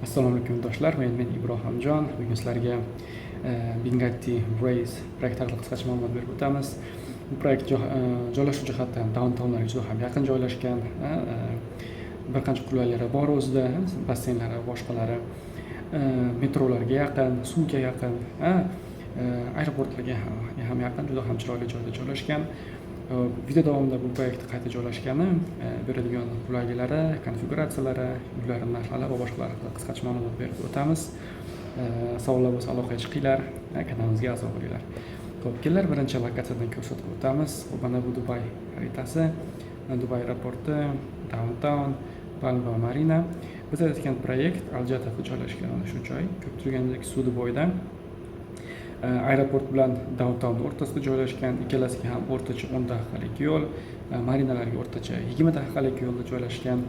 Assalomu alaykum do'stlar, men Ibrohimjon. Bugun sizlarga Bingatti Braze proyekti haqida qisqacha ma'lumot berib o'tamiz. Bu proyekt joylashuv jihatdan downtownlarga juda ham yaqin joylashgan. Bir qancha qulayliklari bor o'zida, basseynlari, boshqalari, metrolarga yaqin, suvga yaqin, aeroportlarga ham yaqin, juda ham chiroyli joyda joylashgan. Video davomida bu proyekt qayerda joylashgani, beradigan qulayliklari, konfiguratsiyalari, uylarning narxlari va boshqalar haqida qisqacha ma'lumot berib o'tamiz. Savollar bo'lsa aloqaga chiqinglar, kanalimizga a'zo bo'linglar. Xo'p, kelar birinchi lokatsiyadan ko'rsatib o'tamiz. Mana bu Dubay xaritasi, Dubay aeroporti, downtown, Palma Marina. Biz aytgan proyekt Al-Jadafda joylashgan mana shu joy. Ko'p turgandek suvni bo'yida. Aeroport bilan downtown o'rtasida joylashgan, ikkalasiga ham o'rtacha 10 daqiqalik yo'l, marinalarga o'rtacha 20 daqiqalik yo'lda joylashgan.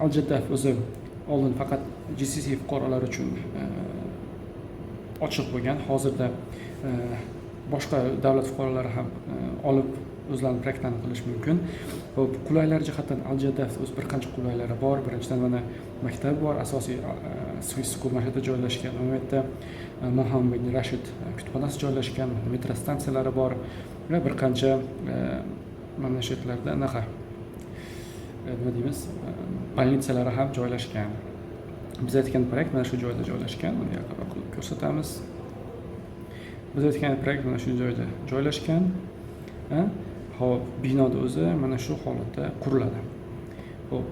Al-Jadaf o'zi oldin faqat GCC fuqarolari uchun ochiq bo'lgan. Hozirda boshqa davlat fuqarolari ham olib o'zlarini proyektlarini qilish mumkin. Qulaylar jihatdan Al-Jadaf o'z bir qancha qulaylari bor. Birinchidan mana maktab bor, asosiy Swiss school markazida joylashgan. Bu yerda Mohammed bin Rashid kutubxonasi joylashgan, metro stansiyalari bor va bir qancha mana shu yerlarda nima deymiz, bolnitsalari ham joylashgan. Biz aytgan proyekt mana shu joyda joylashgan. Buni yaqinroq qilib ko'rsatamiz. Biz aytgan proyekt mana shu joyda joylashgan. Hop, binoda o'zi mana shu holatda quriladi. Hop,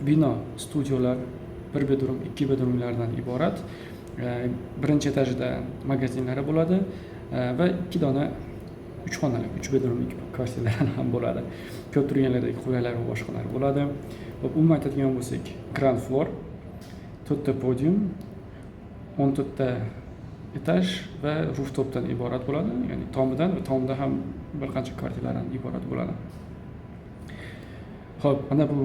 bino studiolar, 1 bedroom, 2 bedroomlardan iborat. Birinchi etajda magazinlari bo'ladi va 2 dona 3 xonali, 3 bedroomlik kvartiralar ham bo'ladi. Ko'p turganlardagi qulaylar va boshqalar bo'ladi. Hop, umuman aytadigan bo'lsak, ground floor, 4 ta podium, 14 ta etaj va rooftopdan iborat bo'ladi. Ya'ni tomidan va tomida ham bir qancha kvartiralardan iborat bo'ladi. Xo'p, mana bu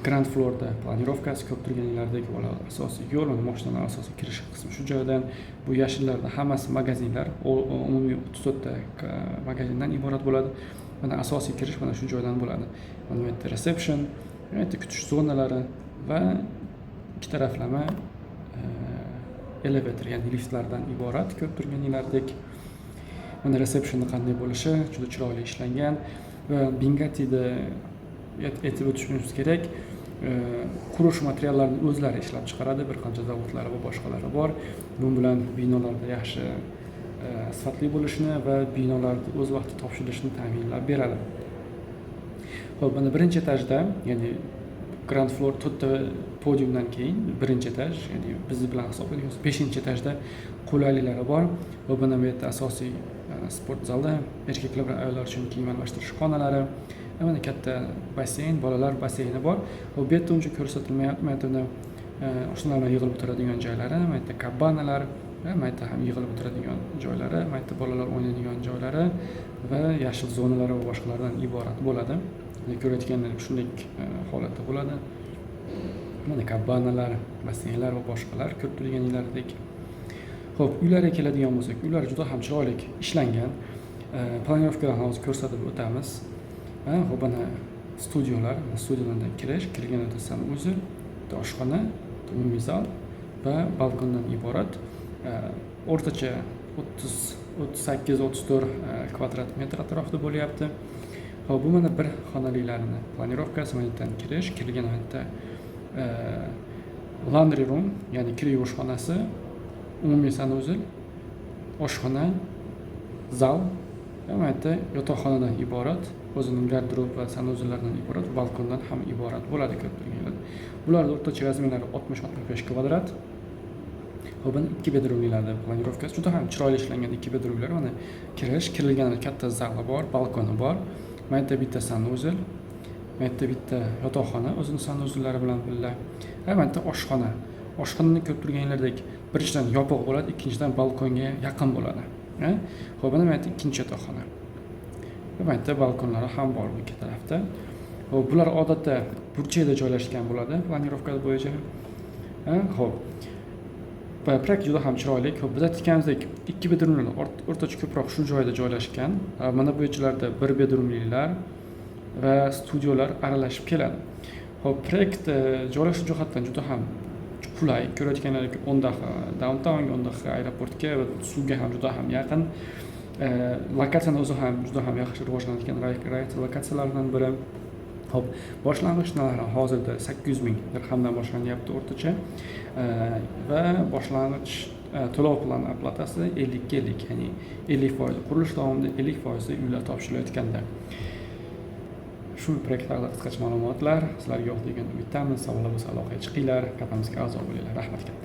ground floorda planirovkasi, ko'p turganlardagi asosiy yo'l, mashinalar asosiy kirish qismi shu joydan. Bu yashillarda hammasi magazinlar, umumiy 34 ta magazindan iborat bo'ladi. Mana asosiy kirish mana shu joydan bo'ladi. Mana bu yerda reception, bu yerda kutish zonalari va ikki taraflama elevator, ya'ni liftlardan iborat. Ko'p turganlardek mana receptionni qanday bo'lishi juda chiroyli ishlangan va Bingattida aytib o'tishimiz kerak, qurish materiallarini o'zlari ishlab chiqaradi, bir qancha zavodlari va boshqalari bor. Bu bilan binolarda yaxshi sifatli bo'lishini va binolarni o'z vaqtida topshirilishini ta'minlab beradi. Xo'p, mana birinchi etajda, ya'ni ground floor 4 ta podiumdan keyin birinchi etaj, ya'ni biz bilan hisoblaymiz 5-etajda qulayliklari bor. Va bunda bu yerda asosiy sport zalda erkaklar va ayollar uchun kiyim almashtirish xonalari, mana katta basseyn, bolalar basseyni bor. Va bu yerda uncha ko'rsatilmayapti. Mana bunda oshnalar yig'ilib o'tiradigan joylari, mana yerda kabanalar, mana yerda ham yig'ilib o'tiradigan joylari, mana yerda bolalar o'ynaydigan joylari va yashil zonalari va boshqalardan iborat bo'ladi. Ko'rayotganlar shunday holatda bo'ladi. Mana kabanalar, basseynlar va boshqalar ko'p turganlardek. Xo'p, uylarga keladigan bo'lsak, uylar juda ham chiroyli ishlangan. Planirovkalarni hozir ko'rsatib o'tamiz. Xo'p, mana studiolar, studiolardan kirganida sanuzel, oshxona, umumiy zal va balkondan iborat. O'rtacha 38-34 kvadrat metr atrofida bo'lyapti. Xo'p, bu mana bir xonaliklarini planirovkasi, mana yerdan kirgan holda laundry room, ya'ni kir yuvish xonasi, umumiy sanuzel, oshxona, zal va mana yerda yotoqxonadan iborat, o'zining garderob va sanuzellardan iborat, balkondan ham iborat bo'ladi ko'p turganlar. Bularning o'rtacha razmerlari 60-65 kvadrat. Xo'p, buni 2 bedroomlarda planirovkasi juda ham chiroyli ishlangan 2 bedroomlar. Mana kirilgan katta zali bor, balkoni bor. Mana yerda bitta sanuzel, mana yerda bitta yotoqxona o'zining sanuzellari bilan birga. Mana yerda oshxona. Oshxonani ko'p turganlardek birinchidan yopiq bo'ladi, ikkinchidan balkonga yaqin bo'ladi. Xo'p, mana yerda ikkinchi yotoqxona. Mana yerda balkonlari ham bor bu ikki tarafda. Xo'p, bular odatda burchakda joylashgan bo'ladi planirovka bo'yicha. Xo'p. Proyekt juda ham chiroyli. Xo'p, biz aytganimizdek 2 bedroomlar o'rtacha ko'proq shu joyda joylashgan. Mana bu joylarda 1 bedroomliklar va studiolar aralashib keladi. Xo'p, proyekt joylashuv jihatdan juda ham qulay. Ko'rayotganlaridek 10 daqiqa downtownga, 10 daqiqa aeroportga va suvga ham juda ham yaqin. Lokatsiyani o'zi ham juda ham yaxshi rivojlanayotgan lokatsiyalardan biri. Hop, boshlang'ich narxi hozirda 800 ming dirhamdan boshlanyapti o'rtacha va boshlang'ich to'lov plan oplatasi 50-50, ya'ni 50%. Qurilish davomida 50% uylar topshirilayotganda. Shu proyekt haqida qisqacha ma'lumotlar. Sizlarga yoqdi degan umiddamiz. Savollar bo'lsa aloqaga chiqinglar, kanalimizga a'zo bo'linglar. Rahmat.